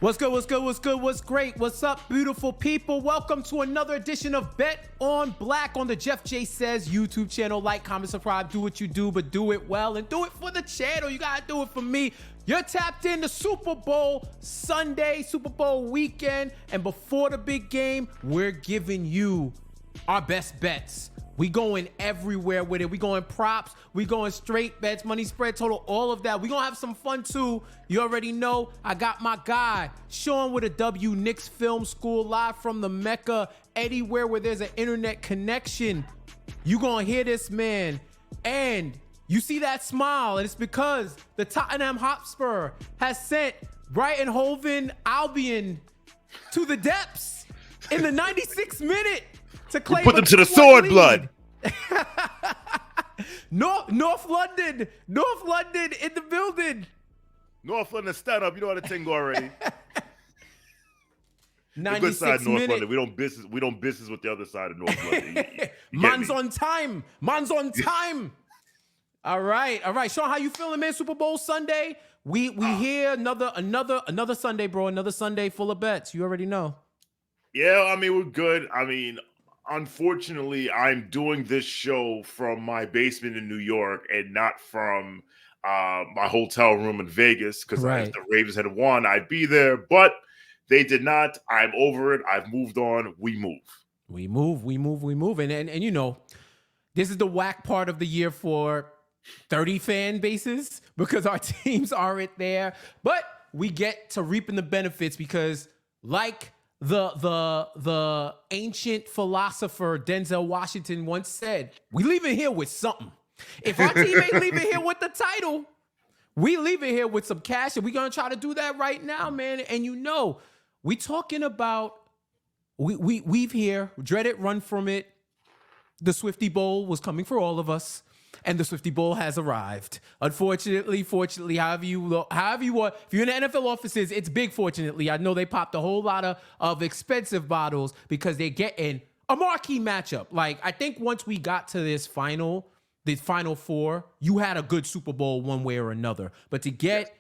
What's good, what's good, what's good, what's great? What's up, beautiful people? Welcome to another edition of Bet on Black on the JeffJSays YouTube channel. Like, comment, subscribe, do what you do, but do it well and do it for the channel. You gotta do it for me. You're tapped in to Super Bowl Sunday, Super Bowl weekend, and before the big game, we're giving you our best bets. We going everywhere with it. We going props. We going straight bets, money spread, total, all of that. We gonna have some fun too. You already know I got my guy, Shawn with a W, Knicks Film School, live from the Mecca, anywhere where there's an internet connection. You gonna hear this man. And you see that smile, and it's because the Tottenham Hotspur has sent Brighton Hove Albion to the depths in the 96th minute. To claim put them to the sword blood. North London in the building. North London, stand up. You know how the thing go already. 96 the good side, North minute. London. We don't business with the other side of North London. You Man's on time. All right. Shawn, how you feeling, man? Super Bowl Sunday. We here another Sunday, bro. Another Sunday full of bets. You already know. Yeah, I mean, we're good. I mean, unfortunately, I'm doing this show from my basement in New York and not from my hotel room in Vegas, because if the Ravens had won, I'd be there. But they did not. I'm over it. I've moved on. We move. And you know, this is the whack part of the year for 30 fan bases because our teams aren't there. But we get to reaping the benefits because, like the ancient philosopher Denzel Washington once said, we leaving here with something. If our team ain't leaving here with the title, we leaving here with some cash, and we're gonna try to do that right now, man. And you know, we talking about we've here, dreaded run from it. The Swifty Bowl was coming for all of us. And the Swifty Bowl has arrived. Unfortunately, fortunately, however you want. If you're in the NFL offices, it's big, fortunately. I know they popped a whole lot of expensive bottles because they're getting a marquee matchup. Like, I think once we got to this final four, you had a good Super Bowl one way or another. But to get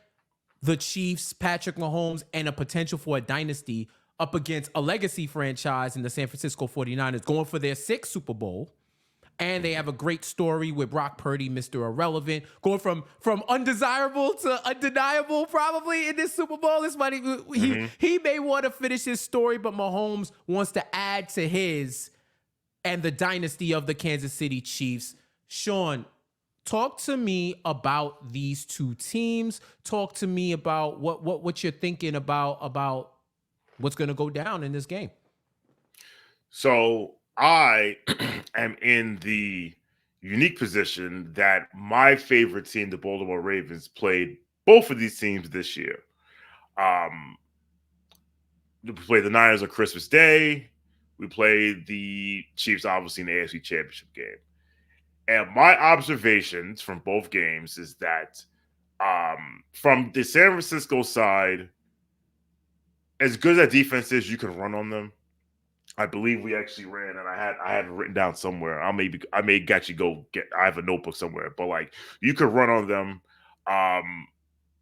the Chiefs, Patrick Mahomes, and a potential for a dynasty up against a legacy franchise in the San Francisco 49ers going for their 6th Super Bowl, and they have a great story with Brock Purdy, Mr. Irrelevant, going from undesirable to undeniable probably in this Super Bowl. This money, he may want to finish his story, but Mahomes wants to add to his and the dynasty of the Kansas City Chiefs. Shawn, talk to me about these two teams. Talk to me about what you're thinking about what's going to go down in this game. So I am in the unique position that my favorite team, the Baltimore Ravens, played both of these teams this year. We played the Niners on Christmas Day. We played the Chiefs, obviously, in the AFC Championship game. And my observations from both games is that from the San Francisco side, as good as that defense is, you can run on them. I believe we actually ran, and I had it written down somewhere. I may actually go get. I have a notebook somewhere, but like you could run on them.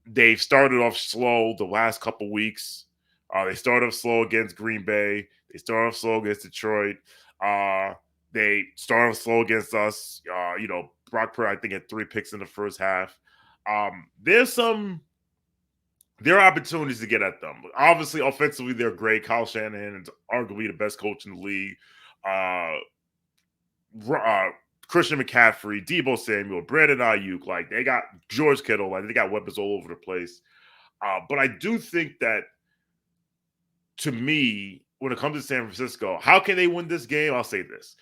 They've started off slow the last couple weeks. They started off slow against Green Bay. They started off slow against Detroit. They started off slow against us. Brock Purdy, I think, had 3 picks in the first half. There are opportunities to get at them. Obviously, offensively, they're great. Kyle Shanahan is arguably the best coach in the league. Christian McCaffrey, Deebo Samuel, Brandon Ayuk, like they got George Kittle, like they got weapons all over the place. But I do think that, to me, when it comes to San Francisco, how can they win this game? I'll say this: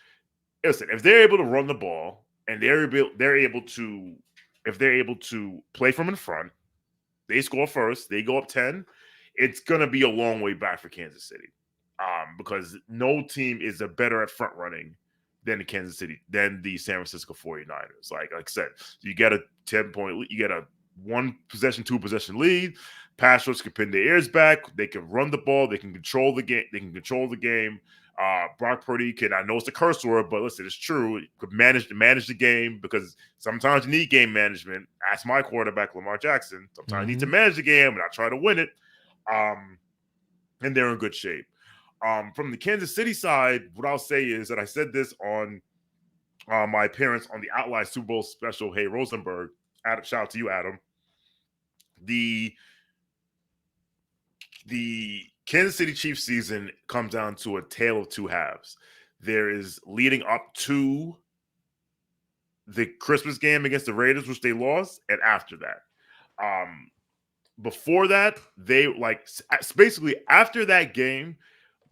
listen, if they're able to run the ball and they're able to play from in front. They score first. They go up 10. It's going to be a long way back for Kansas City because no team is better at front running than the San Francisco 49ers. Like I said, you get a 10-point lead. You get a 1-possession, 2-possession lead. Pass rush can pin their ears back. They can run the ball. They can control the game. Brock Purdy can, I know it's a curse word, but listen, it's true. Could manage the game because sometimes you need game management. Ask my quarterback, Lamar Jackson. Sometimes you need to manage the game and I try to win it. and they're in good shape. From the Kansas City side, what I'll say is that I said this on my appearance on the Outline Super Bowl special. Hey, Rosenberg, Adam, shout out to you, Adam. The Kansas City Chiefs season comes down to a tale of two halves. There is leading up to the Christmas game against the Raiders, which they lost, and after that. Before that, they basically after that game,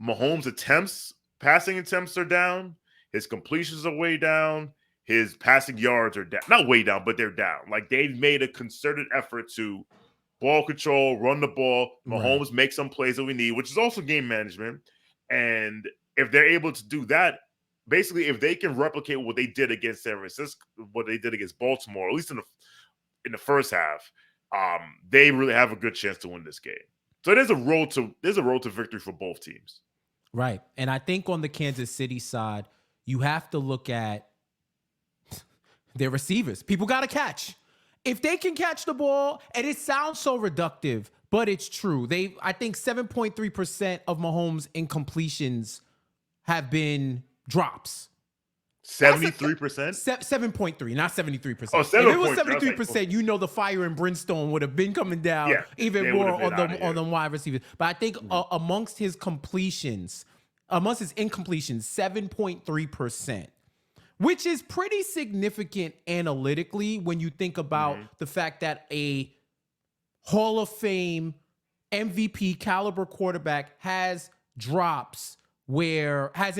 Mahomes' passing attempts are down, his completions are way down, his passing yards are down. Not way down, but they're down. Like, they've made a concerted effort to ball control, run the ball. Mahomes makes some plays that we need, which is also game management. And if they're able to do that, basically, if they can replicate what they did against San Francisco, what they did against Baltimore, at least in the first half, they really have a good chance to win this game. So there's a road to victory for both teams. Right. And I think on the Kansas City side, you have to look at their receivers. People got to catch. If they can catch the ball, and it sounds so reductive, but it's true. I think 7.3% of Mahomes' incompletions have been drops. 73%? 7.3, not 73%. Oh, if it was 73%, you know the fire and brimstone would have been coming down even more on the wide receivers. But I think amongst his incompletions, 7.3%, which is pretty significant analytically when you think about the fact that a Hall of Fame MVP caliber quarterback has drops where has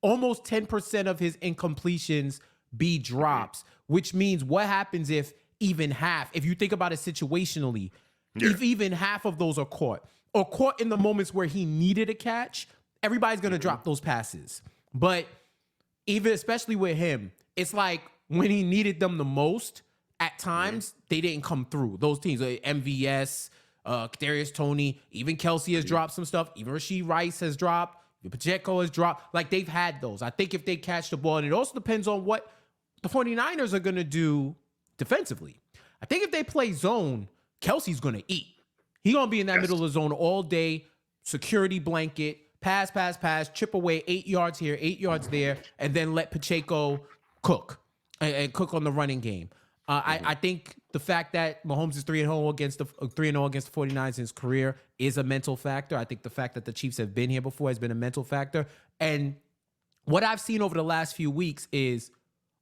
almost 10% of his incompletions be drops, which means what happens if even half, if you think about it situationally, if even half of those are caught or caught in the moments where he needed a catch, everybody's going to drop those passes. But even especially with him, it's like when he needed them the most, at times they didn't come through. Those teams, like MVS, Kadarius Toney, even Kelsey has dropped some stuff. Even Rashee Rice has dropped. Pacheco has dropped. Like, they've had those. I think if they catch the ball, and it also depends on what the 49ers are going to do defensively. I think if they play zone, Kelsey's going to eat. He's going to be in that middle of the zone all day, security blanket, pass, chip away 8 yards here, 8 yards there, and then let Pacheco cook and cook on the running game. I think the fact that Mahomes is 3-0 against the 49ers in his career is a mental factor. I think the fact that the Chiefs have been here before has been a mental factor. And what I've seen over the last few weeks is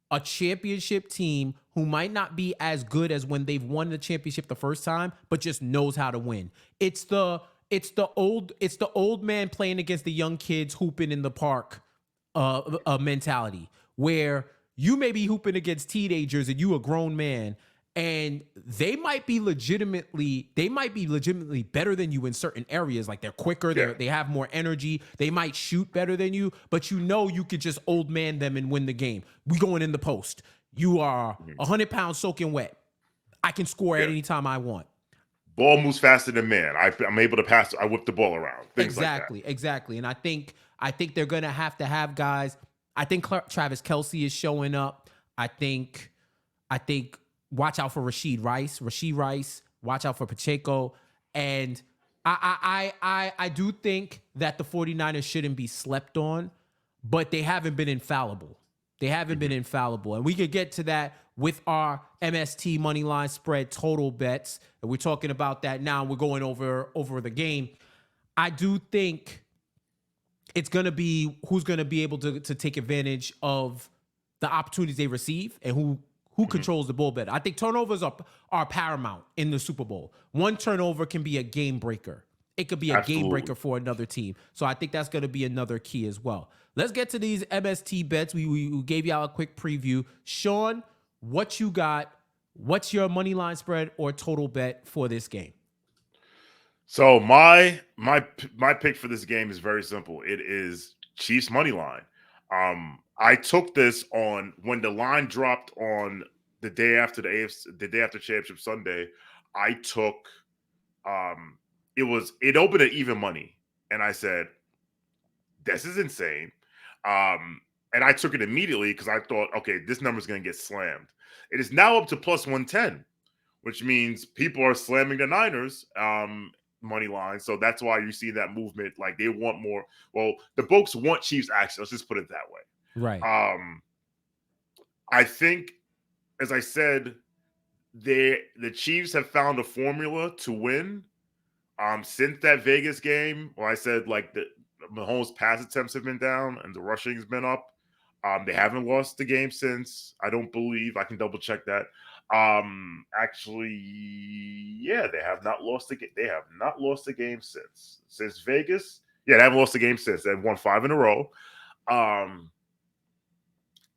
a championship team who might not be as good as when they've won the championship the first time, but just knows how to win. It's the old man playing against the young kids hooping in the park mentality, where you may be hooping against teenagers and you a grown man, and they might be legitimately better than you in certain areas. Like, they're quicker, they have more energy, they might shoot better than you, but you could just old man them and win the game. We going in the post. You are 100 pounds soaking wet. I can score at any time I want. Ball moves faster than man. I'm able to pass. I whip the ball around. Things exactly. And I think they're gonna have to have guys. I think Travis Kelce is showing up. I think watch out for Rashee Rice. Watch out for Pacheco. And I do think that the 49ers shouldn't be slept on, but they haven't been infallible. And we could get to that with our M.S.T money line spread total bets. And we're talking about that now. We're going over the game. I do think it's going to be who's going to be able to take advantage of the opportunities they receive and who controls the ball better. I think turnovers are paramount in the Super Bowl. One turnover can be a game breaker. It could be a game breaker for another team. So I think that's going to be another key as well. Let's get to these M.S.T bets. We gave y'all a quick preview. Sean, what you got? What's your money line spread or total bet for this game? So my pick for this game is very simple. It is Chiefs money line. I took this on when the line dropped on the day after the day after Championship Sunday. I took it opened at even money, and I said, this is insane. And I took it immediately because I thought, okay, this number is going to get slammed. It is now up to plus 110, which means people are slamming the Niners. money line. So that's why you see that movement. Like they want more. Well, the books want Chiefs action. Let's just put it that way. Right. I think, as I said, the Chiefs have found a formula to win. Since that Vegas game, where I said like the Mahomes pass attempts have been down and the rushing's been up. They haven't lost the game since. I don't believe. I can double check that. Actually, yeah, they have not lost the game. They have not lost the game since Vegas. Yeah, they haven't lost the game since. They've won 5 in a row.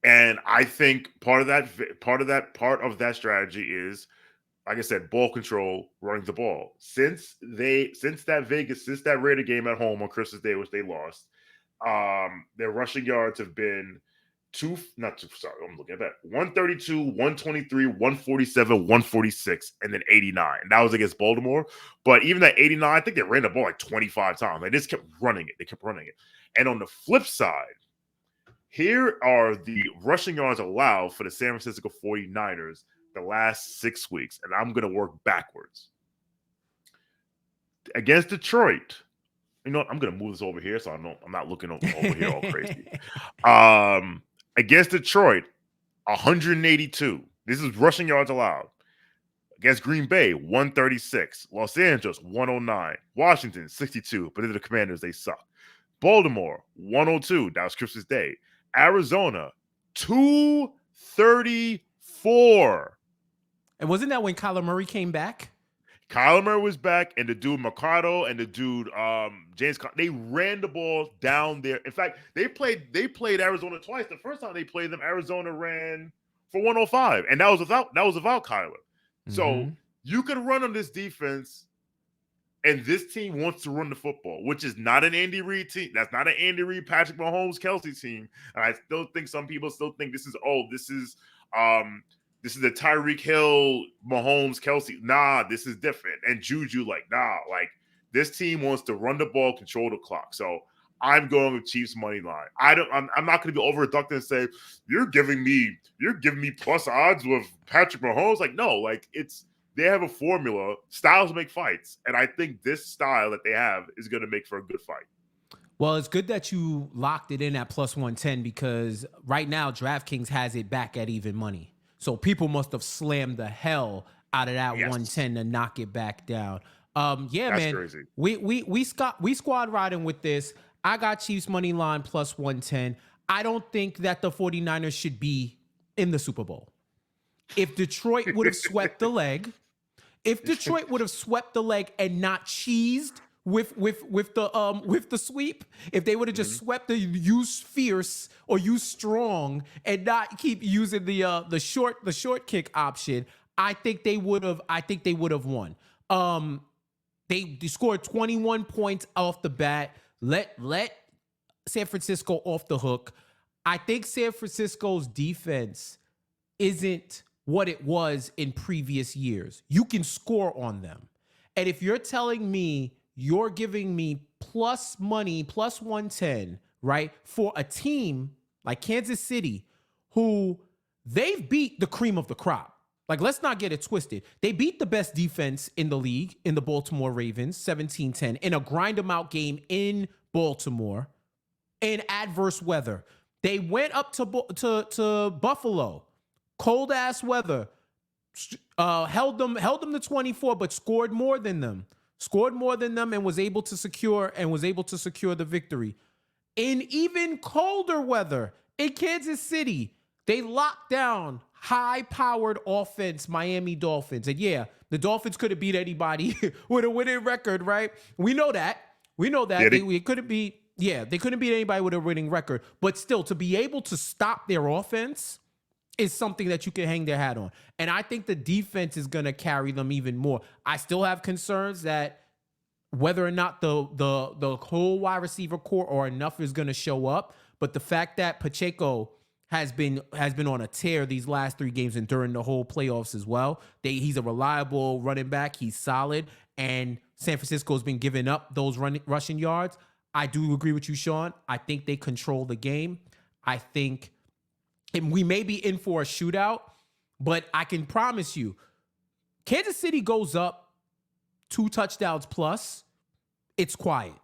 And I think part of that strategy is, like I said, ball control, running the ball. Since that Raider game at home on Christmas Day, which they lost, their rushing yards have been 132, 123, 147, 146, and then 89. And that was against Baltimore. But even that 89, I think they ran the ball like 25 times. They just kept running it. And on the flip side, here are the rushing yards allowed for the San Francisco 49ers the last 6 weeks. And I'm going to work backwards. Against Detroit, you know what? I'm going to move this over here so I'm not looking over here all crazy. Against Detroit, 182. This is rushing yards allowed. Against Green Bay, 136. Los Angeles, 109. Washington, 62. But they're the Commanders. They suck. Baltimore, 102. That was Christmas Day. Arizona, 234. And wasn't that when Kyler Murray came back? Kyler Murray was back, and the dude Mercado and the dude James they ran the ball down there. In fact, they played Arizona twice. The first time they played them, Arizona ran for 105, and that was without Kyler. Mm-hmm. So you can run on this defense, and this team wants to run the football, which is not an Andy Reid team. That's not an Andy Reid, Patrick Mahomes, Kelsey team. And I still think some people still think this is the Tyreek Hill, Mahomes, Kelsey. Nah, this is different. And Juju, this team wants to run the ball, control the clock. So I'm going with Chiefs money line. I'm not going to be over-reductive and say you're giving me plus odds with Patrick Mahomes. They have a formula. Styles make fights, and I think this style that they have is going to make for a good fight. Well, it's good that you locked it in at plus 110 because right now DraftKings has it back at even money. So people must have slammed the hell out of that 110 to knock it back down. That's man. Crazy. We squad riding with this. I got Chiefs money line plus 110. I don't think that the 49ers should be in the Super Bowl. If Detroit would have swept the leg, and not cheesed with the sweep, if they would have just swept the use fierce or use strong and not keep using the short kick option, I think they would have won. They scored 21 points off the bat. Let San Francisco off the hook. I think San Francisco's defense isn't what it was in previous years. You can score on them. And if you're telling me you're giving me plus money, plus 110, right, for a team like Kansas City, who they've beat the cream of the crop. Like, let's not get it twisted. They beat the best defense in the league in the Baltimore Ravens, 17-10, in a grind-em-out game in Baltimore in adverse weather. They went up to Buffalo, cold-ass weather, held them to 24, but scored more than them and was able to secure the victory. In even colder weather in Kansas City, they locked down high-powered offense, Miami Dolphins. And yeah, the Dolphins could have beat anybody with a winning record, right? We know that. Yeah, they couldn't beat anybody with a winning record. But still, to be able to stop their offense is something that you can hang their hat on. And I think the defense is going to carry them even more. I still have concerns that whether or not the whole wide receiver core or enough is going to show up. But the fact that Pacheco has been on a tear these last 3 games and during the whole playoffs as well. He's a reliable running back. He's solid. And San Francisco's been giving up those rushing yards. I do agree with you, Sean. I think they control the game. I think we may be in for a shootout, but I can promise you, Kansas City goes up 2 touchdowns plus, it's quiet.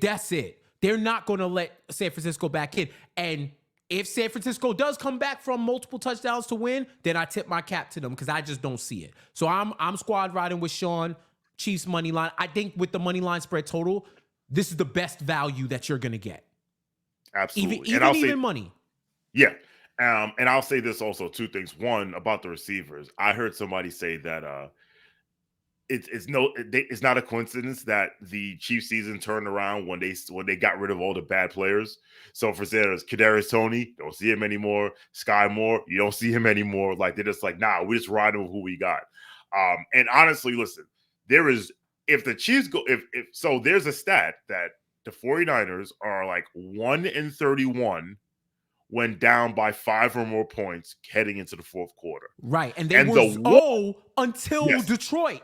That's it. They're not going to let San Francisco back in. And if San Francisco does come back from multiple touchdowns to win, then I tip my cap to them because I just don't see it. So I'm squad riding with Sean. Chiefs money line. I think with the money line spread total, this is the best value that you're going to get. Absolutely. Even money. Yeah. And I'll say this also, 2 things. One, about the receivers. I heard somebody say that it's not a coincidence that the Chiefs season turned around when they got rid of all the bad players. So for instance, Kadarius Toney, don't see him anymore. Sky Moore, you don't see him anymore. Like, they're just like, nah, we're just riding with who we got. And honestly, listen, if the Chiefs go, so there's a stat that the 49ers are like 1-31 when down by 5 or more points heading into the fourth quarter. Right. And they were 0 until Detroit.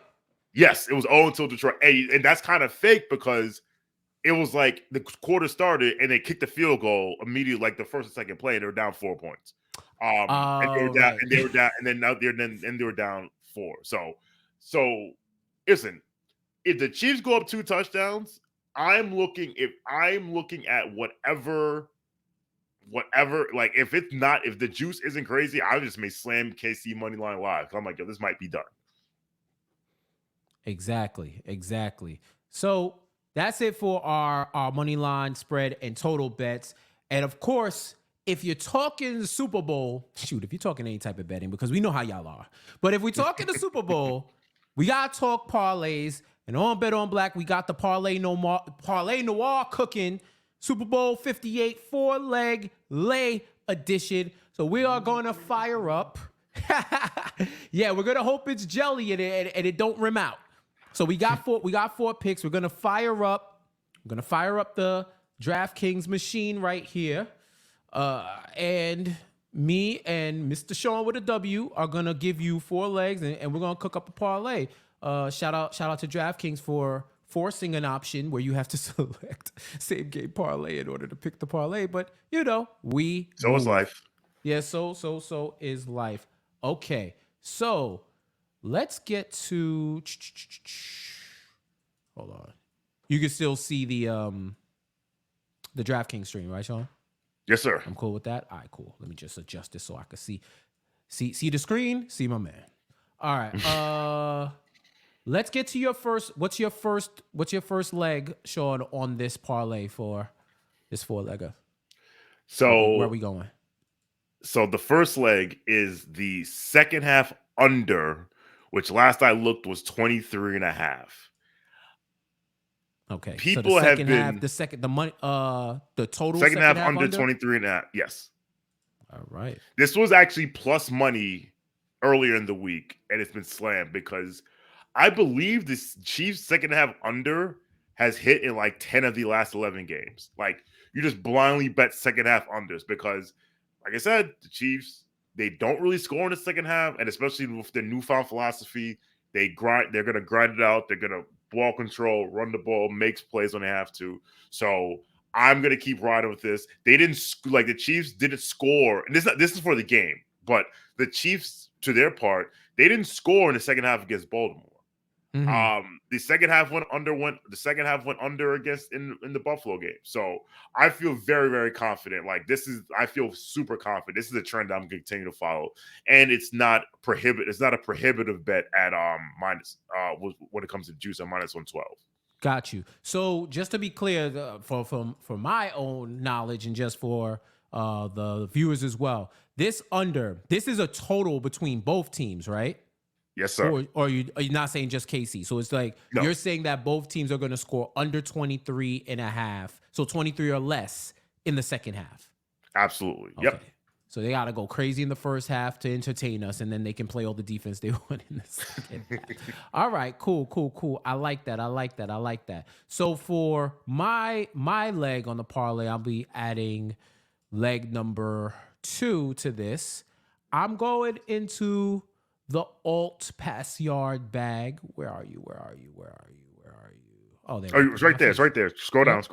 Yes, it was 0 until Detroit. And that's kind of fake because it was like the quarter started and they kicked the field goal immediately, like the first and second play, and they were down 4 points. And they were down, and then they were down 4. So listen, if the Chiefs go up 2 touchdowns, I'm looking at whatever, like if the juice isn't crazy, I just may slam KC money line live. I'm like, yo, this might be done. Exactly. So that's it for our money line spread and total bets. And of course, if you're talking the Super Bowl, if you're talking any type of betting, because we know how y'all are. But if we're talking the Super Bowl, we got to talk parlays. And on Bet on Black, we got the Parlay Noir cooking. Super Bowl 58 4-leg lay edition. So we are going to fire up. Yeah, we're going to hope it's jelly and it don't rim out. So we got 4 picks. We're going to fire up. I'm going to fire up the DraftKings machine right here. And me and Mr. Shawn with a W are going to give you 4 legs and we're going to cook up a parlay. Shout out to DraftKings for forcing an option where you have to select same game parlay in order to pick the parlay. But so is life. Yeah, so is life. Okay, so let's get to. Hold on. You can still see the DraftKings stream, right, Sean? Yes, sir. I'm cool with that. All right, cool. Let me just adjust this so I can see the screen, see my man. All right. Let's get to your first. What's your first leg, Sean, on this parlay for this 4-legger? So where are we going? So the first leg is the second half under, which last I looked was 23.5. Okay. People so have been the total second half under 23.5. Yes. All right. This was actually plus money earlier in the week, and it's been slammed because I believe this Chiefs second half under has hit in like 10 of the last 11 games. Like, you just blindly bet second half unders because, like I said, the Chiefs, they don't really score in the second half, and especially with their newfound philosophy, they're going to grind it out. They're going to ball control, run the ball, makes plays when they have to. So I'm going to keep riding with this. The Chiefs didn't score, and this is for the game, but the Chiefs, to their part, they didn't score in the second half against Baltimore. Mm-hmm. The second half went under against in the Buffalo game. So I feel very, very confident. I feel super confident. This is a trend I'm going to continue to follow. And it's not a prohibitive bet at minus when it comes to juice at minus 112. Got you. So just to be clear, for my own knowledge and just for the viewers as well, this is a total between both teams, right? Yes, sir. Or are you not saying just KC? So it's like You're saying that both teams are going to score under 23.5, so 23 or less in the second half. Absolutely. Okay. Yep. So they got to go crazy in the first half to entertain us, and then they can play all the defense they want in the second half. All right, cool. I like that. So for my leg on the parlay, I'll be adding leg number 2 to this. I'm going into the alt pass yard bag. Where are you? Oh, there. It's right there. It's right there. Scroll down.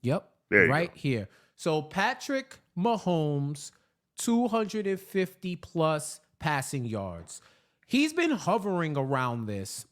Yep. There you right go. Here. So Patrick Mahomes, 250 plus passing yards. He's been hovering around this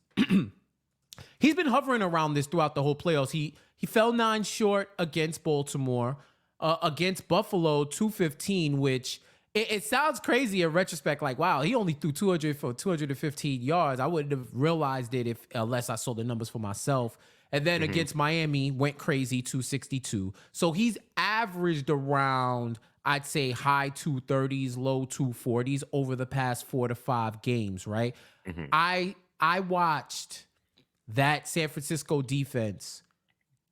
he's been hovering around this throughout the whole playoffs. He fell 9 short against Baltimore, against Buffalo 215, which it sounds crazy in retrospect. Like, wow, he only threw 200 for 215 yards. I wouldn't have realized it unless I saw the numbers for myself. And then against Miami, went crazy, 262. So he's averaged around, I'd say, high 230s, low 240s over the past 4 to 5 games, right? I watched that San Francisco defense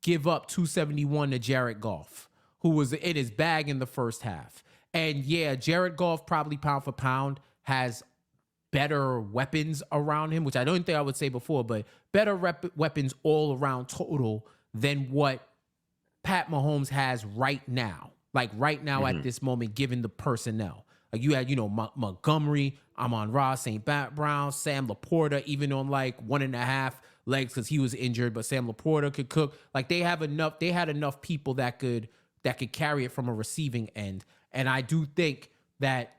give up 271 to Jared Goff, who was in his bag in the first half. And yeah, Jared Goff probably pound for pound has better weapons around him, which I don't think I would say before, but better weapons all around total than what Pat Mahomes has right now. Like right now at this moment, given the personnel. Like you had, Montgomery, Amon-Ra, St. Brown, Sam Laporta, even on like 1.5 legs because he was injured, but Sam Laporta could cook. Like they had enough people that could carry it from a receiving end. And I do think that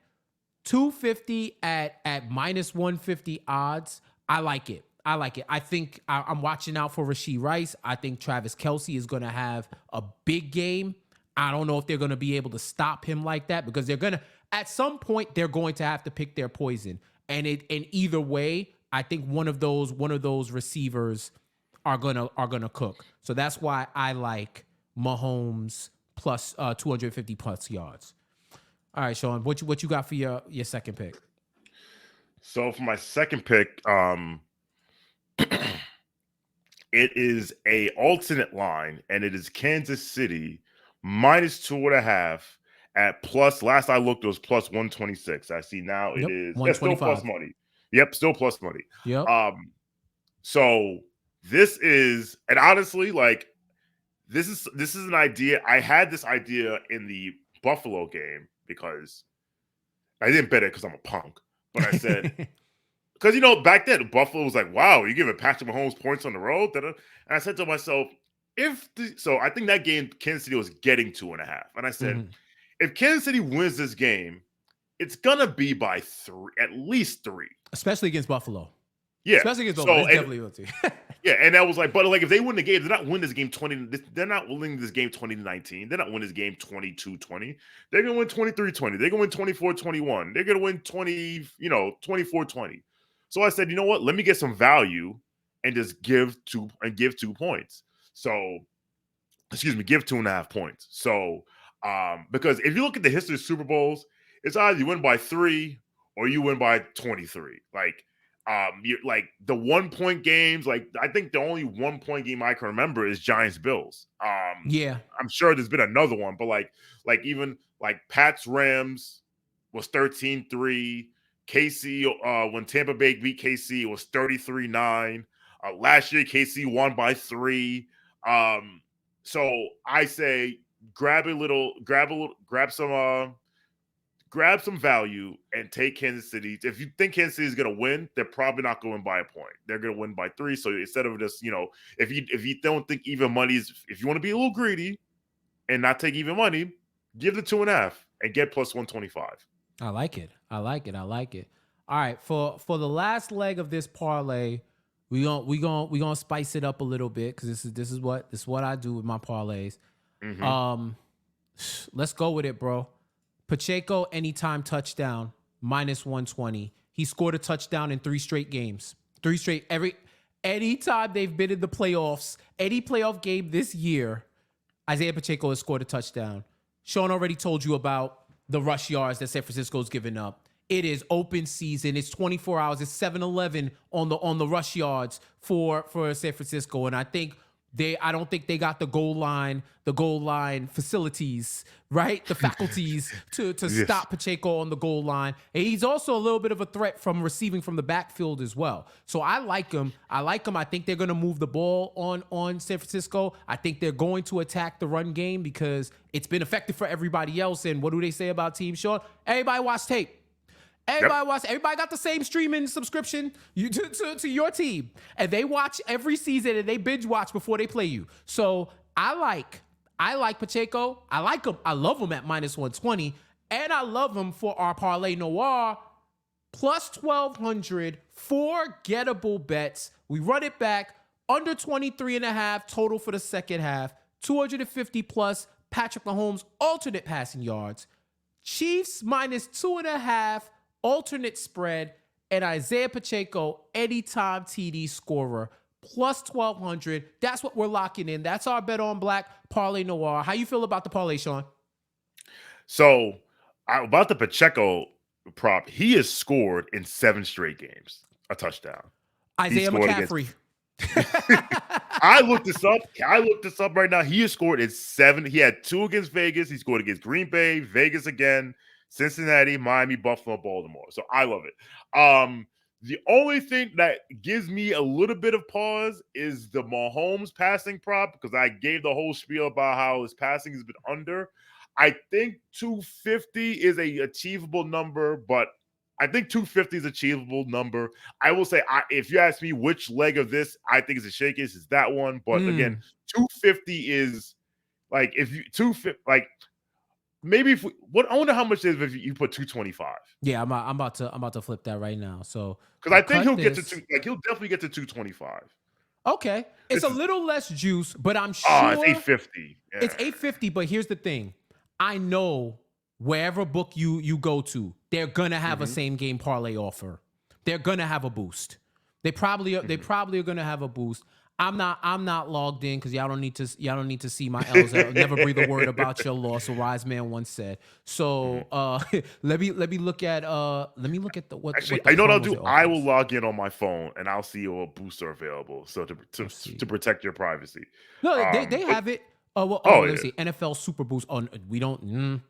250 at minus 150 odds, I like it. I think I'm watching out for Rashee Rice. I think Travis Kelce is going to have a big game. I don't know if they're going to be able to stop him like that because at some point they're going to have to pick their poison. And either way, I think one of those receivers are gonna cook. So that's why I like Mahomes plus 250 plus yards. All right, Sean, what you got for your second pick? So for my second pick, it is a alternate line, and it is Kansas City minus 2.5 at plus. Last I looked, it was plus 126. I see now it is still plus money. Yep, still plus money. Yep. So this is, and honestly, like this is an idea. I had this idea in the Buffalo game because I didn't bet it because I'm a punk, but I said because back then Buffalo was like, wow, you're giving Patrick Mahomes points on the road, and I said to myself, so I think that game Kansas City was getting 2.5, and I said, if Kansas City wins this game, it's gonna be by 3, at least 3. Especially against Buffalo. Yeah. Especially against Buffalo. It's definitely will too. Yeah, and that was like, but like if they win the game, they're not winning this game 20. They're not winning this game 20-19. They're not winning this game 22-20. They're gonna win 23-20. They're gonna win 24-21. They're gonna win 24-20. So I said, you know what? Let me get some value and just give 2 points. So, give 2.5 points. So, because if you look at the history of Super Bowls, it's either you win by 3 or you win by 23. Like, you're like the 1-point games. Like, I think the only 1-point game I can remember is Giants Bills. Yeah, I'm sure there's been another one, but like even like Pats Rams was 13-3. KC, when Tampa Bay beat KC, it was 33-9. Last year, KC won by 3. So I say grab some value and take Kansas City. If you think Kansas City is going to win, they're probably not going to win by a point. They're going to win by 3. So instead of just, if you don't think even money is, if you want to be a little greedy and not take even money, give the 2.5 and get plus 125. I like it. All right, for the last leg of this parlay, we gonna spice it up a little bit because this is what I do with my parlays. Let's go with it, bro. Pacheco anytime touchdown minus 120. He scored a touchdown in 3 straight games. Anytime they've been in the playoffs, any playoff game this year, Isaiah Pacheco has scored a touchdown. Sean already told you about the rush yards that San Francisco's given up. It is open season. It's 24 hours. It's 7-11 on the rush yards for San Francisco. And I don't think they got the goal line facilities, right? The faculties to stop Pacheco on the goal line. And he's also a little bit of a threat from receiving from the backfield as well. So I like him. I think they're going to move the ball on San Francisco. I think they're going to attack the run game because it's been effective for everybody else. And what do they say about Team Sean? Everybody watch tape. Everybody got the same streaming subscription to your team. And they watch every season and they binge watch before they play you. So I like Pacheco. I like him. I love him at minus 120. And I love him for our Parlay Noir plus 1,200, 4 gettable bets. We run it back, under 23.5 total for the second half, 250 plus Patrick Mahomes alternate passing yards, Chiefs minus 2.5 alternate spread, and Isaiah Pacheco anytime TD scorer plus 1,200. That's what we're locking in. That's our bet on black parlay noir. How you feel about the parlay, Sean? So about the Pacheco prop, he has scored in 7 straight games a touchdown. Isaiah McCaffrey. I looked this up right now. He has scored in 7. He had 2 against Vegas. He scored against Green Bay, Vegas again, Cincinnati, Miami, Buffalo, Baltimore. So I love it. The only thing that gives me a little bit of pause is the Mahomes passing prop, because I gave the whole spiel about how his passing has been under. I think 250 is a achievable number, but I think 250 is achievable number. I will say, if you ask me which leg of this I think is the shakiest, is that one. But again, 250 is like, if you 250, like maybe if I wonder how much it is if you put 225. Yeah, I'm about to flip that right now. So because I think he'll definitely get to 225. Okay, it's a little less juice, but I'm sure it's 850. Yeah. It's 850, but here's the thing: I know wherever book you go to, they're gonna have a same game parlay offer. They're gonna have a boost. They probably are gonna have a boost. I'm not logged in because y'all don't need to see my L's. I'll never breathe a word about your loss. A wise man once said. So let me look at what. Actually, what the I know what I'll do. promos I will log in on my phone and I'll see what boosts are available. So to protect your privacy. No, they have it. Let's see. NFL Super Boost. Oh, we don't. We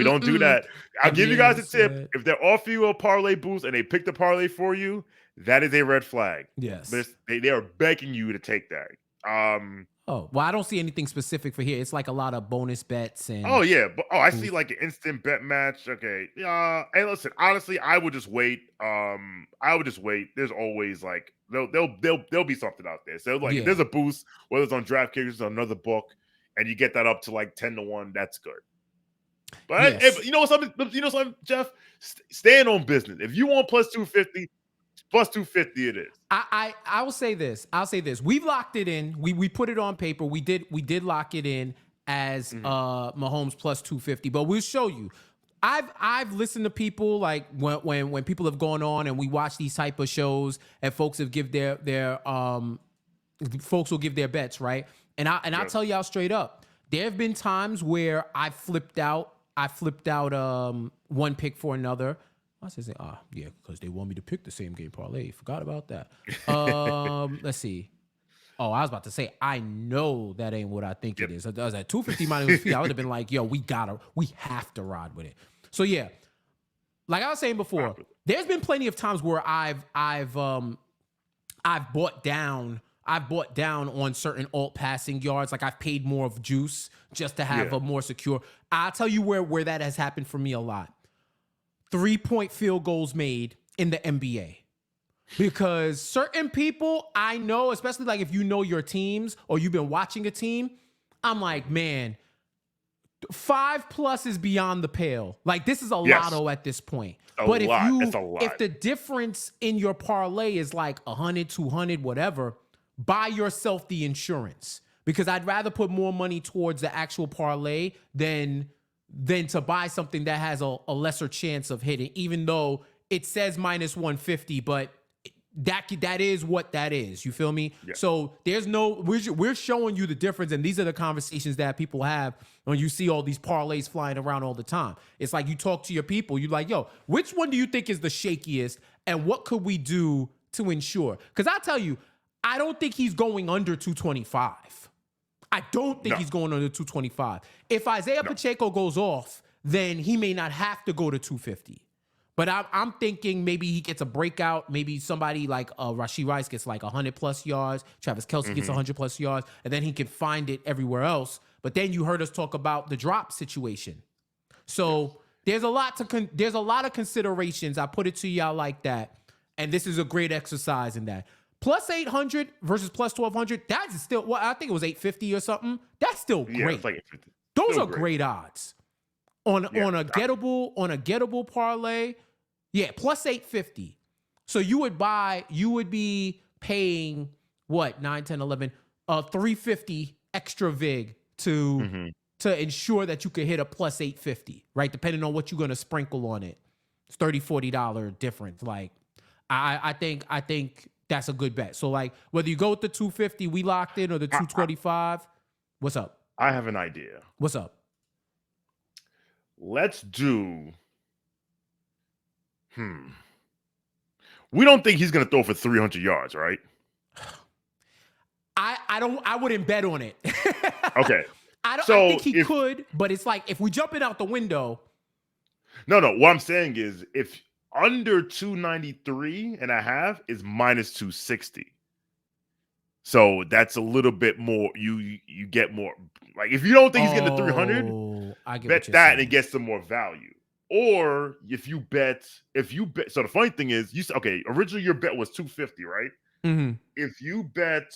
don't do that. I'll give you guys a tip. If they're offering you a parlay boost and they pick the parlay for you, that is a red flag. Yes. They are begging you to take that. I don't see anything specific for here. It's like a lot of bonus bets and. I see like an instant bet match. Okay. Hey, listen. Honestly, I would just wait. There's always like there'll be something out there. So like, if there's a boost, whether it's on DraftKings or another book, and you get that up to like 10-1, that's good. But you know something, Jeff, stand on business. If you want plus 250 it is. I will say this. We've locked it in. We put it on paper. We did lock it in as Mahomes plus 250. But we'll show you. I've listened to people like when people have gone on and we watch these type of shows and folks have give their folks will give their bets, right? And I'll tell y'all straight up. There have been times where I flipped out one pick for another. I was saying, because they want me to pick the same game parlay. Forgot about that. Let's see. Oh, I was about to say, I know that ain't what I think it is. I was at 250 minus fee. I would have been like, yo, we have to ride with it. So yeah, like I was saying before, there's been plenty of times where I've bought down on certain alt passing yards. Like I've paid more of juice just to have a more secure. I'll tell you where that has happened for me a lot. 3-point field goals made in the NBA. Because certain people I know, especially like if you know your teams or you've been watching a team, I'm like, man, 5+ is beyond the pale. Like this is a lotto at this point. If the difference in your parlay is like 100, 200, whatever, buy yourself the insurance. Because I'd rather put more money towards the actual parlay than to buy something that has a lesser chance of hitting, even though it says minus 150, but that is what that is. You feel me? Yeah. So we're showing you the difference, and these are the conversations that people have when you see all these parlays flying around all the time. It's like you talk to your people, you're like, yo, which one do you think is the shakiest, and what could we do to ensure? Because I tell you, I don't think he's going under 225. I don't think he's going under 225. If Isaiah Pacheco goes off, then he may not have to go to 250. But I'm thinking maybe he gets a breakout. Maybe somebody like Rashee Rice gets like 100+ yards. Travis Kelce gets 100+ yards. And then he can find it everywhere else. But then you heard us talk about the drop situation. So there's a lot of considerations. I put it to y'all like that. And this is a great exercise in that. Plus 800 versus plus 1,200. That's still, I think it was 850 or something. That's still great. Yeah, it's like 850. Those are great odds on a gettable parlay. Yeah, plus 850. So you would be paying what, 9, 10, 11, 350 extra vig to ensure that you could hit a plus 850, right? Depending on what you're going to sprinkle on it. It's $30, $40 difference. Like, I think that's a good bet. So like whether you go with the 250 we locked in or the 225, what's up? I have an idea. What's up? Let's do. We don't think he's going to throw for 300 yards, right? I wouldn't bet on it. Okay. I think he could, but it's like if we jump it out the window. No. What I'm saying is if under 293 and a half is minus 260. So that's a little bit more. You get more. Like if you don't think he's getting to 300, bet that and get some more value. Or if you bet. So the funny thing is, originally your bet was 250, right? Mm-hmm. If you bet.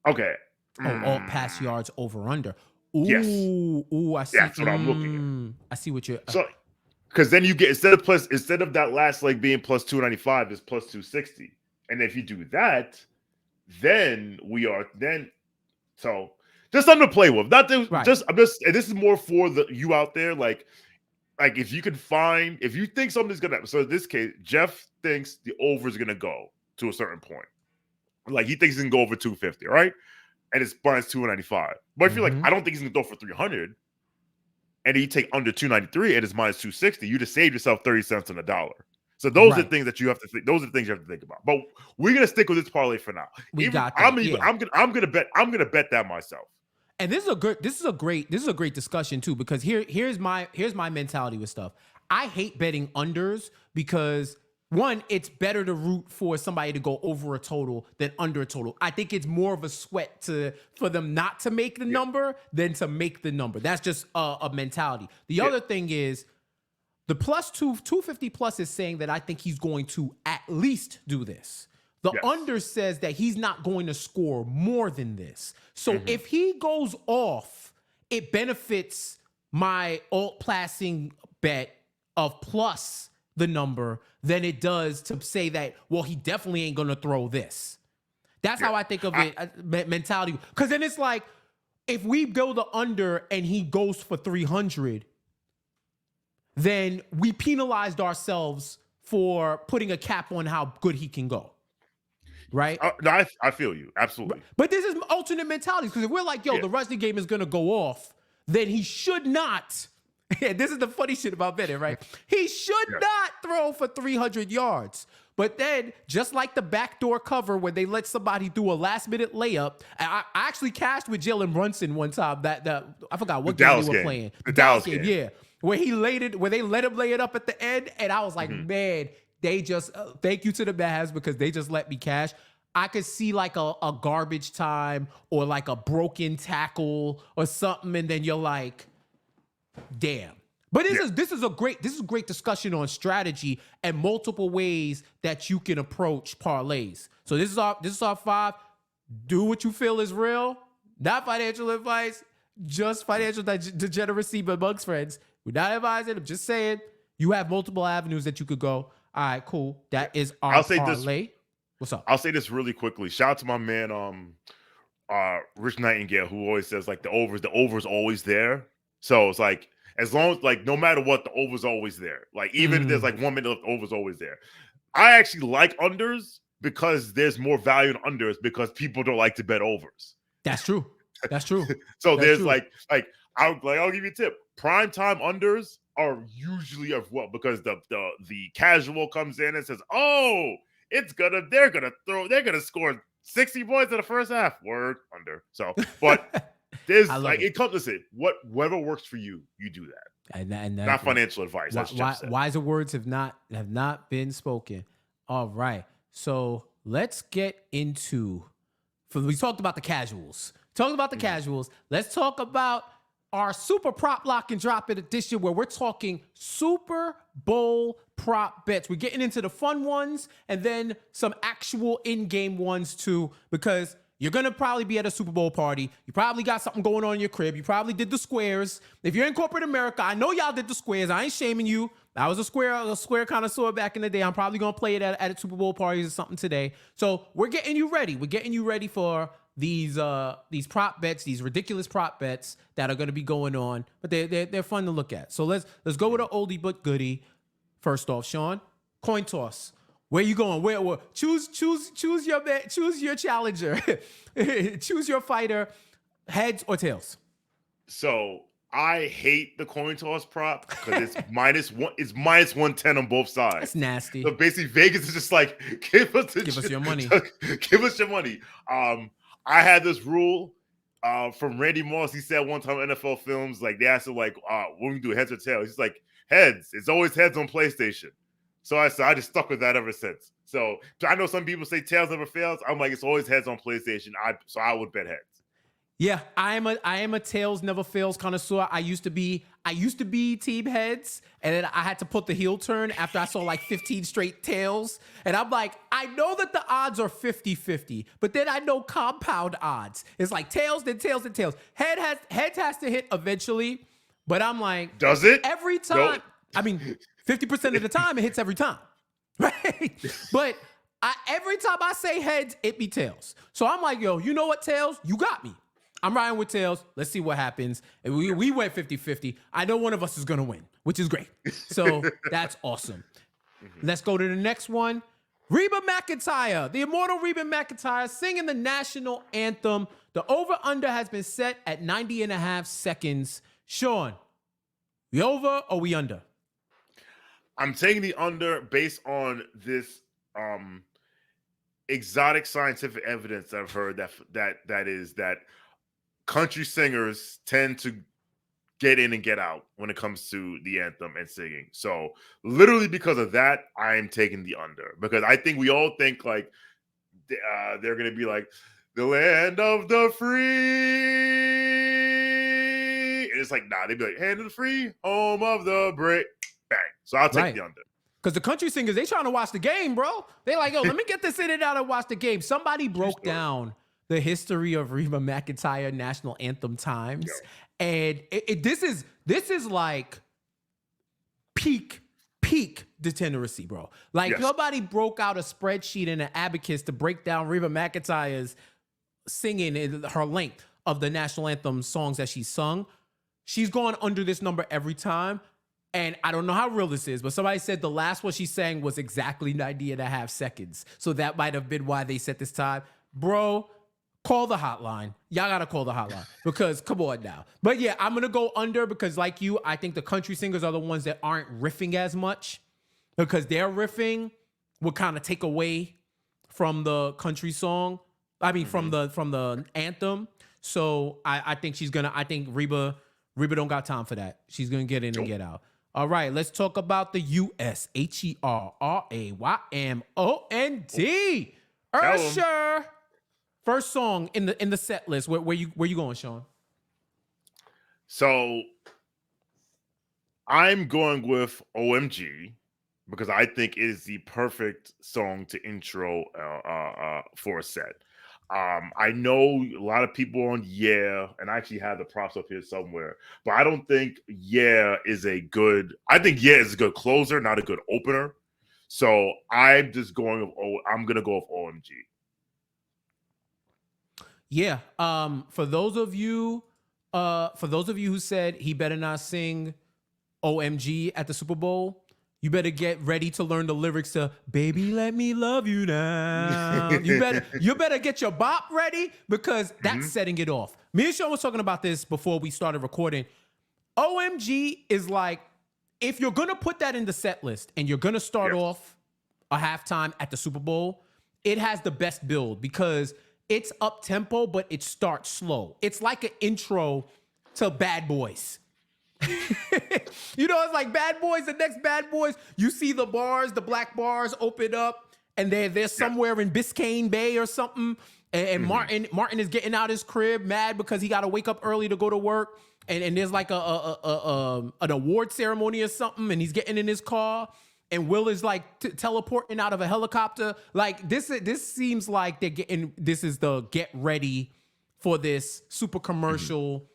Okay. All pass yards over under. Ooh, yes. Ooh, I see. That's what I'm looking at. I see what you're. So, because then you get instead of that last leg being plus 295, it's plus 260, and if you do that, then so just something to play with. Not to, right. And this is more for you out there, like if you think something's gonna happen. So in this case, Jeff thinks the over is gonna go to a certain point. Like he thinks he can go over 250, right? And it's minus 295. But if you're like, I don't think he's gonna throw for 300, and you take under 293 and it's minus 260, you just saved yourself 30 cents on the dollar. So those are the things that you have to think. Those are the things you have to think about. But we're gonna stick with this parlay for now. I'm gonna bet that myself. And this is a great discussion too, because here's my mentality with stuff. I hate betting unders because one, it's better to root for somebody to go over a total than under a total. I think it's more of a sweat for them not to make the number than to make the number. That's just a mentality. The other thing is the plus 250 plus is saying that I think he's going to at least do this. The under says that he's not going to score more than this. So if he goes off, it benefits my alt passing bet of plus the number than it does to say that, well, he definitely ain't going to throw this. That's how I think of it, mentality. Because then it's like, if we go the under and he goes for 300, then we penalized ourselves for putting a cap on how good he can go. Right? No, I feel you. Absolutely. But this is alternate mentalities. Because if we're like, the rushing game is going to go off, then he should not. This is the funny shit about betting, right? He should not throw for 300 yards. But then, just like the backdoor cover where they let somebody do a last-minute layup, I actually cashed with Jalen Brunson one time. I forgot what game they were playing. The Dallas game, yeah. Where they let him lay it up at the end, and I was like, man, they just thank you to the Mavs because they just let me cash. I could see like a garbage time or like a broken tackle or something, and then you're like, damn. But this is a great discussion on strategy and multiple ways that you can approach parlays. So this is our 5. Do what you feel is real, not financial advice, just financial degeneracy amongst friends. We're not advising. I'm just saying you have multiple avenues that you could go. All right, cool. That is our parlay. What's up? I'll say this really quickly. Shout out to my man, Rich Nightingale, who always says like the over's always there. So it's like, as long as like no matter what, the over's always there. Like even if there's like 1 minute left, the over's always there. I actually like unders because there's more value in unders because people don't like to bet overs. That's true. That's true. So there's true. I'll give you a tip. Primetime unders are usually as well because the casual comes in and says, "Oh, they're gonna score 60 points in the first half." Word under. So, but there's like it comes. Listen, whatever works for you, you do that. And not financial advice. Wiser words have not been spoken. All right, so let's get into. We talked about the casuals. Let's talk about our super prop lock and drop it edition where we're talking Super Bowl prop bets. We're getting into the fun ones and then some actual in-game ones too, because You're going to probably be at a Super Bowl party. You probably got something going on in your crib. You probably did the squares. If you're in corporate America, I know y'all did the squares. I ain't shaming you. I was a square connoisseur back in the day. I'm probably going to play it at a Super Bowl parties or something today. So we're getting you ready. We're getting you ready for these prop bets, these ridiculous prop bets that are going to be going on. But they're fun to look at. So let's go with an oldie but goodie. First off, Sean, coin toss. Where you going? Where choose your challenger. Choose your fighter. Heads or tails? So I hate the coin toss prop because it's minus 110 on both sides. That's nasty. So basically, Vegas is just like give us your money. Give us your money. I had this rule from Randy Moss. He said one time in NFL Films, like they asked him, like, when we do heads or tails, he's like, heads. It's always heads on PlayStation. So I just stuck with that ever since. So I know some people say tails never fails. I'm like, it's always heads on PlayStation. So I would bet heads. Yeah, I am a tails never fails connoisseur. I used to be team heads, and then I had to put the heel turn after I saw like 15 straight tails. And I'm like, I know that the odds are 50-50, but then I know compound odds. It's like tails, then tails, then tails. Heads has to hit eventually, but I'm like, does it? Every time. No. I mean, 50% of the time it hits every time, right? But every time I say heads, it be tails. So I'm like, yo, you know what, tails? You got me. I'm riding with tails. Let's see what happens. And we went 50-50. I know one of us is going to win, which is great. So that's awesome. Let's go to the next one. Reba McEntire, the immortal Reba McEntire, singing the national anthem. The over-under has been set at 90.5 seconds. Sean, we over or we under? I'm taking the under based on this exotic scientific evidence that I've heard that country singers tend to get in and get out when it comes to the anthem and singing. So literally because of that, I'm taking the under, because I think we all think like they're going to be like the land of the free. And it's like, nah, they'd be like hand of the free, home of the brave. Bang. So I'll take the under. Because the country singers, they trying to watch the game, bro. They like, yo, let me get this in and out and watch the game. Somebody broke down the history of Reba McEntire national anthem times. Yo. And this is like peak degeneracy, bro. Like somebody broke out a spreadsheet and an abacus to break down Reba McEntire's singing in her length of the national anthem songs that she sung. She's gone under this number every time. And I don't know how real this is, but somebody said the last one she sang was exactly 90.5 seconds. So that might have been why they set this time. Bro, call the hotline. Y'all got to call the hotline because come on now. But yeah, I'm going to go under because like you, I think the country singers are the ones that aren't riffing as much because their riffing would kind of take away from the country song. I mean, from the anthem. So I think I think Reba don't got time for that. She's going to get in and get out. All right, let's talk about the U.S. HERRAYMOND. Usher. First song in the set list. Where you going, Sean? So I'm going with OMG because I think it is the perfect song to intro for a set. I know a lot of people on and I actually have the props up here somewhere, but I don't think is a good. I think is a good closer, not a good opener. So I'm just going with I'm gonna go with OMG. Yeah. For those of you who said he better not sing OMG at the Super Bowl, you better get ready to learn the lyrics to "Baby, Let Me Love You Now." You better get your bop ready because that's setting it off. Me and Sean was talking about this before we started recording. OMG is like, if you're gonna put that in the set list and you're gonna start off a halftime at the Super Bowl, it has the best build because it's up tempo, but it starts slow. It's like an intro to Bad Boys. You know, it's like Bad Boys, the next Bad Boys. You see the black bars open up, and they're somewhere in Biscayne Bay or something. And Martin is getting out his crib mad because he got to wake up early to go to work. And there's like an award ceremony or something, and he's getting in his car. and Will is like teleporting out of a helicopter. Like this seems like they're getting. This is the get ready for this super commercial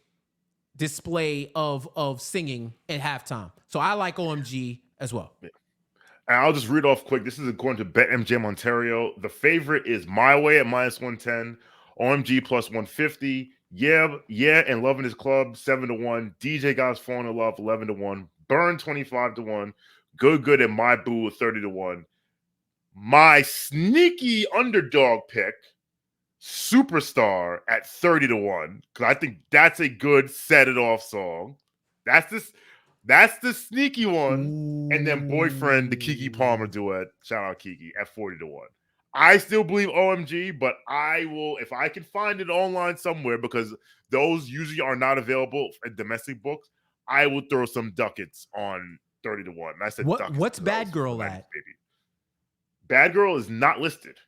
display of singing at halftime. So I like OMG as well. And I'll just read off quick. This is according to BetMGM Ontario. The favorite is My Way at -110, OMG +150. Yeah, and Loving His Club 7-1. DJ Guys Falling in Love 11-1. Burn 25-1. Good and My Boo 30-1. My sneaky underdog pick, Superstar at 30-1, because I think that's a good set it off song. That's the sneaky one. Ooh. And then Boyfriend, the Keke Palmer duet. Shout out Keke at 40-1. I still believe OMG, but I will, if I can find it online somewhere, because those usually are not available at domestic books, I will throw some ducats on 30-1. And I said, what's Bad Girl at? Baby. Bad Girl is not listed.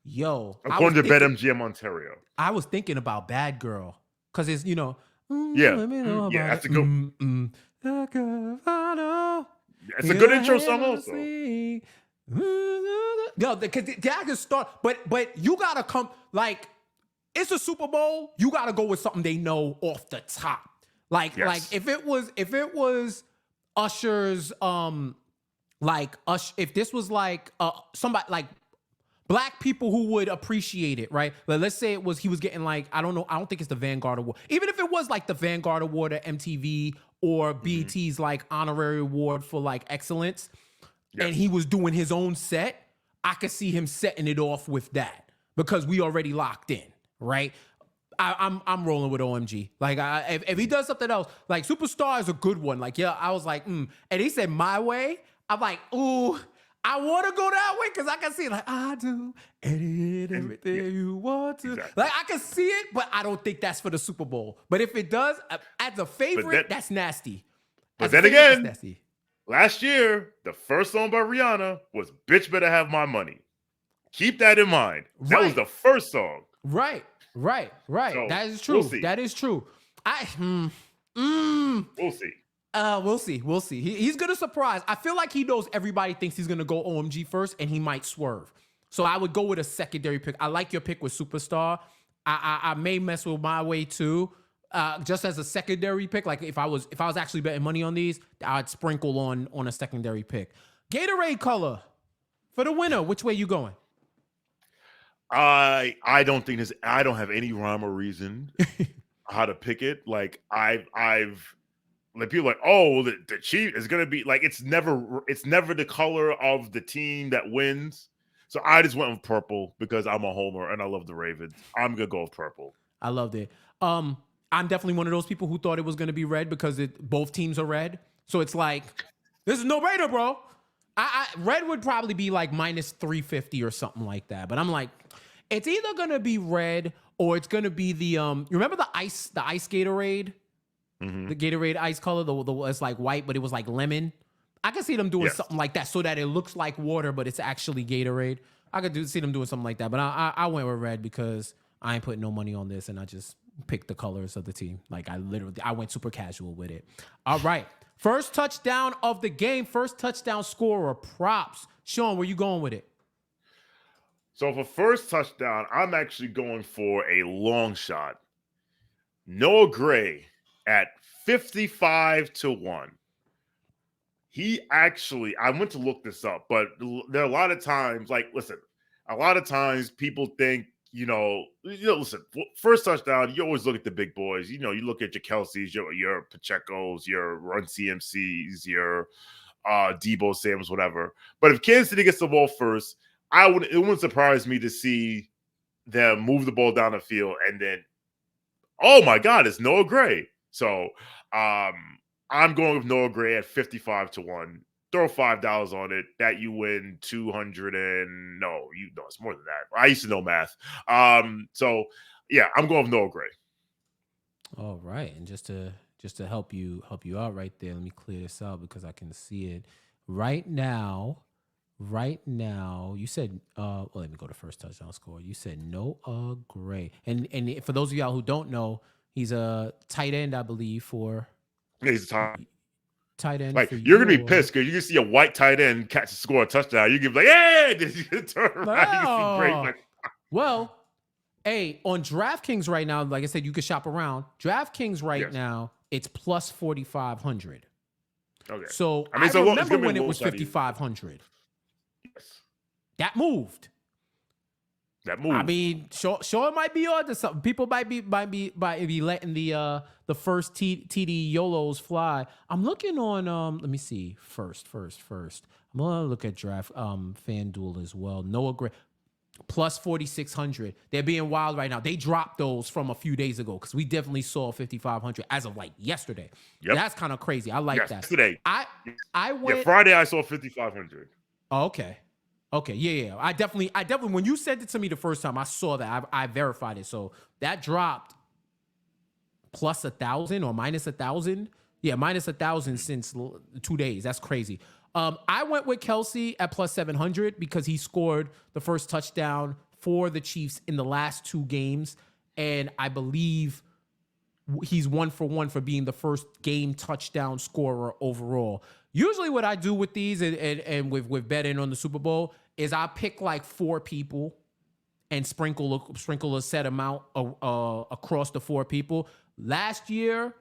Yo, according to BetMGM Ontario. I was thinking about Bad Girl because it's, yeah, that's a good. It's a good intro song also. Yo, because that can start, but you gotta come like it's a Super Bowl. You gotta go with something they know off the top. Like if it was Usher's if this was like somebody like Black people who would appreciate it, right? Like, let's say he was getting like, I don't know, I don't think it's the Vanguard Award. Even if it was like the Vanguard Award at MTV or BET's like honorary award for like excellence, and he was doing his own set, I could see him setting it off with that because we already locked in, right? I'm rolling with OMG. Like, if he does something else, like Superstar is a good one. Like, yeah, I was like, and he said My Way. I'm like, ooh. I want to go that way because I can see it like, I do everything you want to. Exactly. Like, I can see it, but I don't think that's for the Super Bowl. But if it does, as a favorite, that's nasty. But then again, last year, the first song by Rihanna was Bitch Better Have My Money. Keep that in mind. That was the first song. Right. So, that is true. That is true. We'll see. We'll see. He's gonna surprise. I feel like he knows everybody thinks he's gonna go OMG first, and he might swerve. So I would go with a secondary pick. I like your pick with Superstar. I may mess with My Way too, just as a secondary pick. Like if I was actually betting money on these, I'd sprinkle on a secondary pick. Gatorade Color for the winner. Which way you going? I don't think I don't have any rhyme or reason how to pick it. Like I've. Like people are like, oh, the Chief is gonna be like it's never the color of the team that wins. So I just went with purple because I'm a homer and I love the Ravens. I'm gonna go with purple. I loved it. I'm definitely one of those people who thought it was gonna be red because both teams are red. So it's like this is no brainer, bro. Red would probably be like -350 or something like that. But I'm like, it's either gonna be red or it's gonna be the you remember the ice Gatorade. The Gatorade ice color, it's like white, but it was like lemon. I could see them doing something like that so that it looks like water, but it's actually Gatorade. I could see them doing something like that, but I went with red because I ain't putting no money on this, and I just picked the colors of the team. Like I went super casual with it. All right, first touchdown of the game, first touchdown scorer, props. Sean, where you going with it? So for first touchdown, I'm actually going for a long shot. Noah Gray at 55-1. He actually, I went to look this up, but there are a lot of times, like, listen, a lot of times people think, listen, first touchdown, you always look at the big boys. You look at your Kelce's, your Pacheco's, your Run CMC's, your Debo Samuels, whatever. But if Kansas City gets the ball first, it wouldn't surprise me to see them move the ball down the field and then, oh my God, it's Noah Gray. So I'm going with Noah Gray at 55-1. Throw $5 on it. That you win 200 and it's more than that. I used to know math. So yeah, I'm going with Noah Gray. All right, and just to help you out right there, let me clear this out because I can see it right now. Right now, you said, let me go to first touchdown score. You said Noah Gray, and for those of y'all who don't know. He's a tight end, I believe, for... Yeah, he's a tight tight end Like for you're you? gonna be pissed because you can see a white tight end catch score a touchdown. You can be like, hey, did you turn around? You can see great. Like, Well, hey, on DraftKings right now, like I said, you can shop around. DraftKings right now, it's plus 4,500. okay. So I mean, remember when it was 5,500. Yes. That moved. That moved. I mean, sure it might be on to something. People might be letting the first TD YOLOs fly. I'm looking on let me see. First. I'm gonna look at draft FanDuel as well. Noah Gray plus 4,600. They're being wild right now. They dropped those from a few days ago because we definitely saw 5,500 as of like yesterday. Yep. That's kind of crazy. I like that. Yesterday. I went Friday I saw 5,500. Oh, okay. Yeah. I definitely, when you sent it to me the first time, I saw that. I verified it. So that dropped plus 1,000 or minus 1,000. Yeah, minus 1,000 since 2 days. That's crazy. I went with Kelsey at plus 700 because he scored the first touchdown for the Chiefs in the last 2 games. And I believe he's 1 for 1 for being the first game touchdown scorer overall. Usually what I do with these and with betting on the Super Bowl is I pick like 4 people and sprinkle a set amount across the 4 people. Last year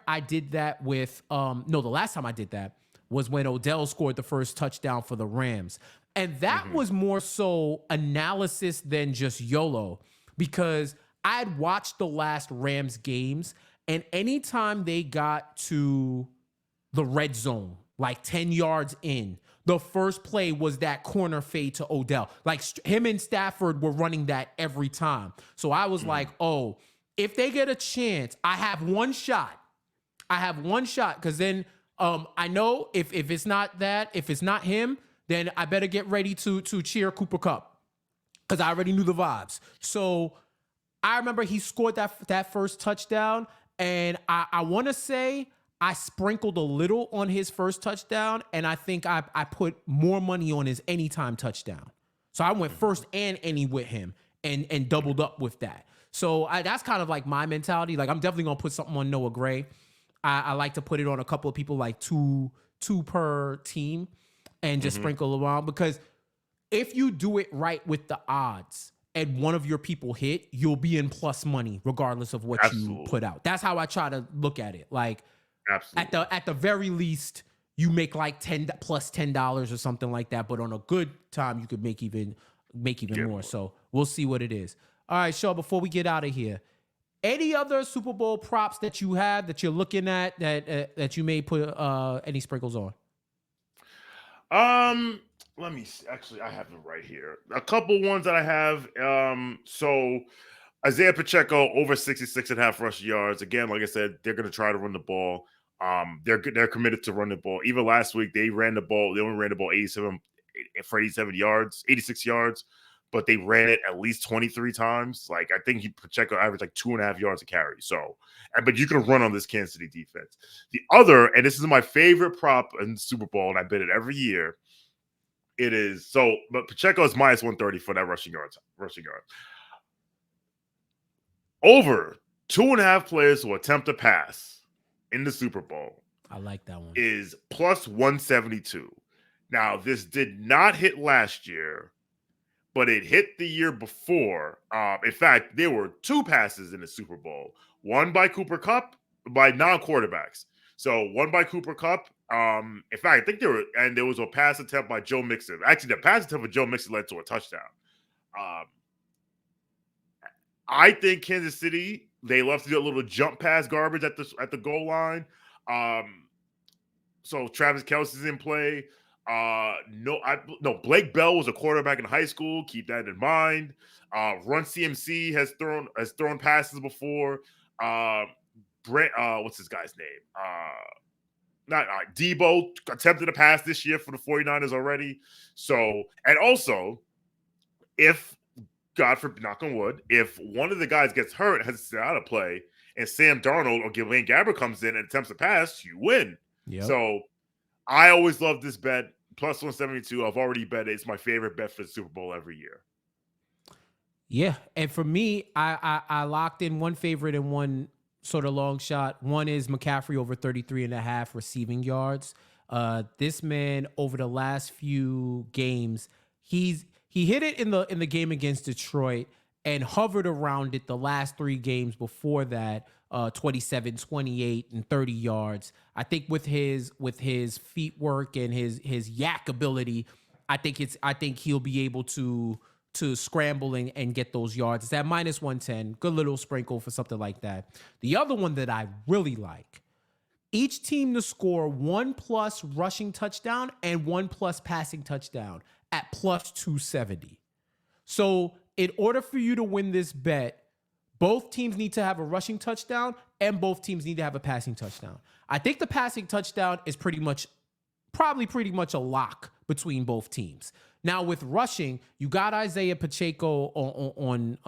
I did that with the last time I did that was when Odell scored the first touchdown for the Rams. And that was more so analysis than just YOLO because I had watched the last Rams games, and anytime they got to the red zone, like 10 yards in, the first play was that corner fade to Odell. Like him and Stafford were running that every time. So I was like, oh, if they get a chance, I have one shot. Because then I know if it's not that, if it's not him, then I better get ready to cheer Cooper Kupp because I already knew the vibes. So I remember he scored that first touchdown, and I want to say I sprinkled a little on his first touchdown, and I think I put more money on his anytime touchdown. So I went first and any with him and doubled up with that. So that's kind of like my mentality. Like I'm definitely gonna put something on Noah Gray. I like to put it on a couple of people, like two per team, and just sprinkle around because if you do it right with the odds and one of your people hit, you'll be in plus money regardless of what you put out. That's how I try to look at it. Like at the very least, you make like $10 or something like that. But on a good time, you could make even more. So we'll see what it is. All right, Shaw, before we get out of here, any other Super Bowl props that you have that you're looking at that you may put any sprinkles on? Let me see. Actually, I have it right here. A couple ones that I have. So Isaiah Pacheco over 66.5 rushing yards. Again, like I said, they're going to try to run the ball. They're committed to run the ball. Even last week, they ran the ball. They only ran the ball 87 yards, 86 yards, but they ran it at least 23 times. Like I think Pacheco averaged like 2.5 yards a carry. So, but you can run on this Kansas City defense. The other, and this is my favorite prop in the Super Bowl, and I bet it every year. It is so, but Pacheco is minus 130 for that rushing yards. Over 2.5 players who attempt to pass in the Super Bowl. I like that one. Is plus 172. Now, this did not hit last year, but it hit the year before. In fact, there were 2 passes in the Super Bowl. One by Cooper Kupp, by non-quarterbacks. So one by Cooper Kupp. In fact, I think there was a pass attempt by Joe Mixon. Actually, the pass attempt by Joe Mixon led to a touchdown. I think Kansas City, they love to do a little jump pass garbage at the goal line. So Travis Kelce's in play. Blake Bell was a quarterback in high school. Keep that in mind. Run CMC has thrown passes before. What's this guy's name? Debo attempted a pass this year for the 49ers already. So, and also, if God forbid, knock on wood, if one of the guys gets hurt, has to sit out of play, and Sam Darnold or Gillian Gabbert comes in and attempts to pass, you win. Yep. So I always love this bet. Plus 172. I've already bet it. It's my favorite bet for the Super Bowl every year. Yeah. And for me, I locked in one favorite and one sort of long shot. One is McCaffrey over 33.5 receiving yards. This man over the last few games, he hit it in the game against Detroit and hovered around it the last 3 games before that, 27, 28, and 30 yards. I think with his feet work and his yak ability, I think he'll be able to scramble and get those yards. It's at -110. Good little sprinkle for something like that. The other one that I really like, each team to score 1+ rushing touchdown and 1+ passing touchdown at +270. So in order for you to win this bet, both teams need to have a rushing touchdown and both teams need to have a passing touchdown. I think the passing touchdown is probably pretty much a lock between both teams. Now with rushing, you got Isaiah Pacheco on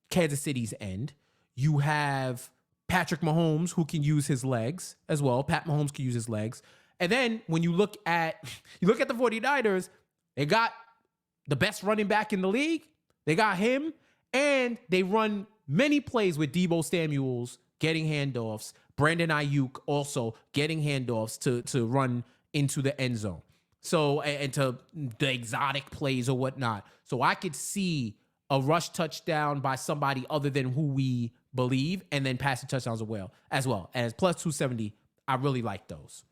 Kansas City's end. You have Patrick Mahomes, who can use his legs as well. Pat Mahomes can use his legs. And then when you look at the 49ers, they got the best running back in the league. They got him, and they run many plays with Deebo Samuels getting handoffs. Brandon Ayuk also getting handoffs to run into the end zone. So, and to the exotic plays or whatnot. So I could see a rush touchdown by somebody other than who we believe, and then passing touchdowns as well. As +270, I really like those.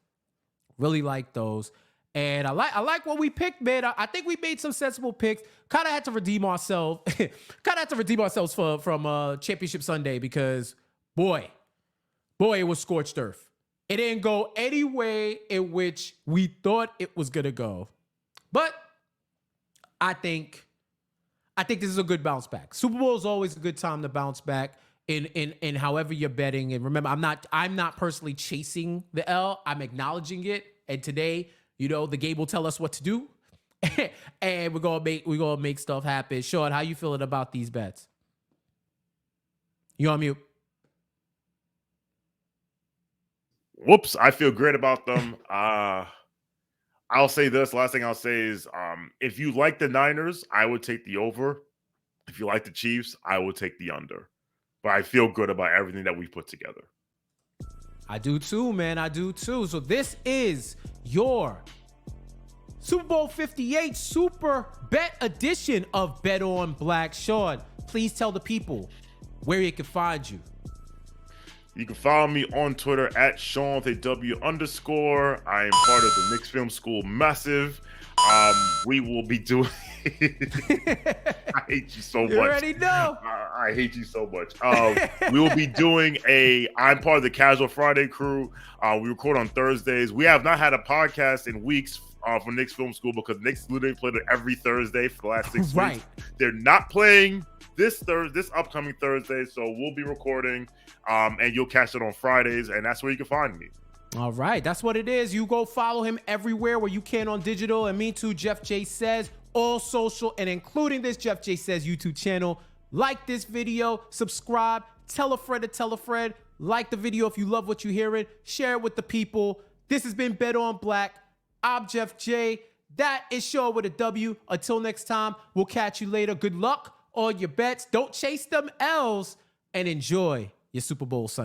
And I like what we picked, man. I think we made some sensible picks. Kind of had to redeem ourselves. From Championship Sunday because, boy, it was scorched earth. It didn't go any way in which we thought it was gonna go. But I think this is a good bounce back. Super Bowl is always a good time to bounce back in however you're betting. And remember, I'm not personally chasing the L. I'm acknowledging it. And today, the game will tell us what to do. And we're gonna make stuff happen. Sean, how you feeling about these bets? You on mute? Whoops, I feel great about them. I'll say this. Last thing I'll say is, if you like the Niners, I would take the over. If you like the Chiefs, I would take the under. But I feel good about everything that we put together. I do too, man. I do too. So this is your Super Bowl 58 Super Bet edition of Bet on Black. Sean, please tell the people where you can find you. You can follow me on Twitter at Sean with a W _. I am part of the Knicks Film School Massive. We will be doing. I hate you so much. You already know. I hate you so much. We will be doing I'm part of the Casual Friday crew. We record on Thursdays. We have not had a podcast in weeks for Knicks Film School because Knicks literally played it every Thursday for the last 6 weeks. They're not playing this upcoming Thursday, so we'll be recording, and you'll catch it on Fridays, and that's where you can find me. All right, that's what it is. You go follow him everywhere where you can on digital, and me too, JeffJSays, all social, and including this JeffJSays YouTube channel. Like this video, subscribe, tell a friend to tell a friend, like the video if you love what you're hearing, share it with the people. This has been Bet on Black. I'm Jeff J. That is Sean with a W. Until next time, we'll catch you later. Good luck on your bets. Don't chase them L's, and enjoy your Super Bowl Sunday.